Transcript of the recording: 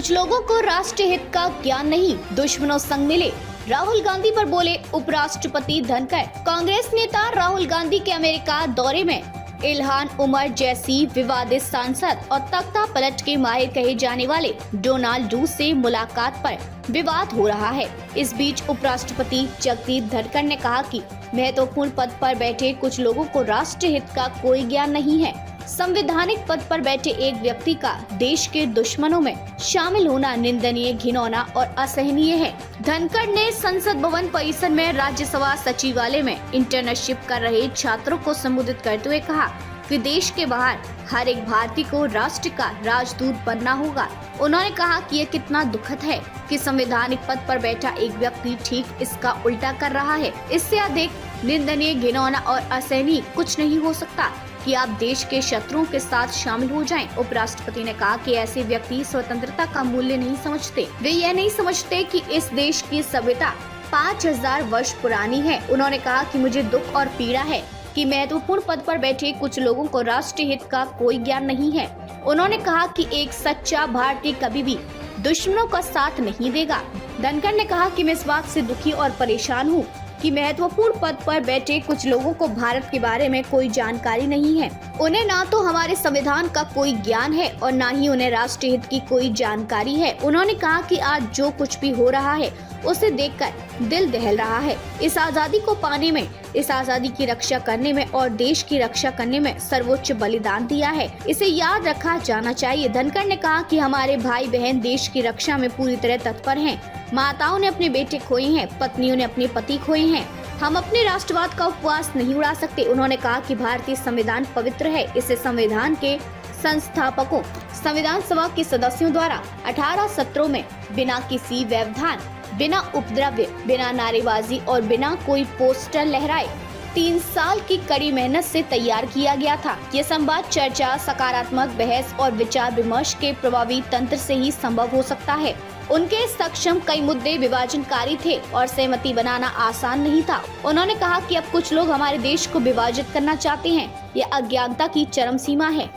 कुछ लोगों को राष्ट्रीय हित का ज्ञान नहीं, दुश्मनों संग मिले। राहुल गांधी पर बोले उपराष्ट्रपति धनखड़। कांग्रेस नेता राहुल गांधी के अमेरिका दौरे में इल्हान उमर जैसी विवादित सांसद और तख्ता पलट के माहिर कहे जाने वाले डोनाल्ड डू से मुलाकात पर विवाद हो रहा है। इस बीच उपराष्ट्रपति जगदीप धनखड़ ने कहा कि महत्वपूर्ण पद पर बैठे कुछ लोगों को राष्ट्रीय हित का कोई ज्ञान नहीं है। संवैधानिक पद पर बैठे एक व्यक्ति का देश के दुश्मनों में शामिल होना निंदनीय, घिनौना और असहनीय है। धनखड़ ने संसद भवन परिसर में राज्यसभा सचिवालय में इंटर्नशिप कर रहे छात्रों को संबोधित करते हुए कहा कि देश के बाहर हर एक भारतीय को राष्ट्र का राजदूत बनना होगा। उन्होंने कहा कि यह कितना दुखद है कि संवैधानिक पद पर बैठा एक व्यक्ति ठीक इसका उल्टा कर रहा है। इससे अधिक निंदनीय, घिनौना और असहनीय कुछ नहीं हो सकता कि आप देश के शत्रुओं के साथ शामिल हो जाएं। उपराष्ट्रपति ने कहा कि ऐसे व्यक्ति स्वतंत्रता का मूल्य नहीं समझते। वे यह नहीं समझते कि इस देश की सभ्यता 5000 वर्ष पुरानी है। उन्होंने कहा कि मुझे दुख और पीड़ा है कि महत्वपूर्ण पद पर बैठे कुछ लोगों को राष्ट्रीय हित का कोई ज्ञान नहीं है। उन्होंने कहा कि एक सच्चा भारतीय कभी भी दुश्मनों का साथ नहीं देगा। धनखड़ ने कहा कि मैं इस बात से दुखी और परेशान हूँ कि महत्वपूर्ण पद पर बैठे कुछ लोगों को भारत के बारे में कोई जानकारी नहीं है। उन्हें ना तो हमारे संविधान का कोई ज्ञान है और ना ही उन्हें राष्ट्रीय हित की कोई जानकारी है। उन्होंने कहा कि आज जो कुछ भी हो रहा है उसे देखकर दिल दहल रहा है। इस आजादी को पाने में, इस आजादी की रक्षा करने में और देश की रक्षा करने में सर्वोच्च बलिदान दिया है। इसे याद रखा जाना चाहिए। धनखड़ ने कहा कि हमारे भाई बहन देश की रक्षा में पूरी तरह तत्पर हैं। माताओं ने अपने बेटे खोए हैं, पत्नियों ने अपने पति खोए हैं। हम अपने राष्ट्रवाद का उपवास नहीं उड़ा सकते। उन्होंने कहा कि भारतीय संविधान पवित्र है। इसे संविधान के संस्थापकों, संविधान सभा के सदस्यों द्वारा 18 सत्रों में बिना किसी व्यवधान, बिना उपद्रव, बिना नारेबाजी और बिना कोई पोस्टर लहराए 3 साल की कड़ी मेहनत से तैयार किया गया था। ये संवाद, चर्चा, सकारात्मक बहस और विचार विमर्श के प्रभावी तंत्र से ही संभव हो सकता है। उनके सक्षम कई मुद्दे विभाजनकारी थे और सहमति बनाना आसान नहीं था। उन्होंने कहा कि अब कुछ लोग हमारे देश को विभाजित करना चाहते हैं। यह अज्ञानता की चरम सीमा है।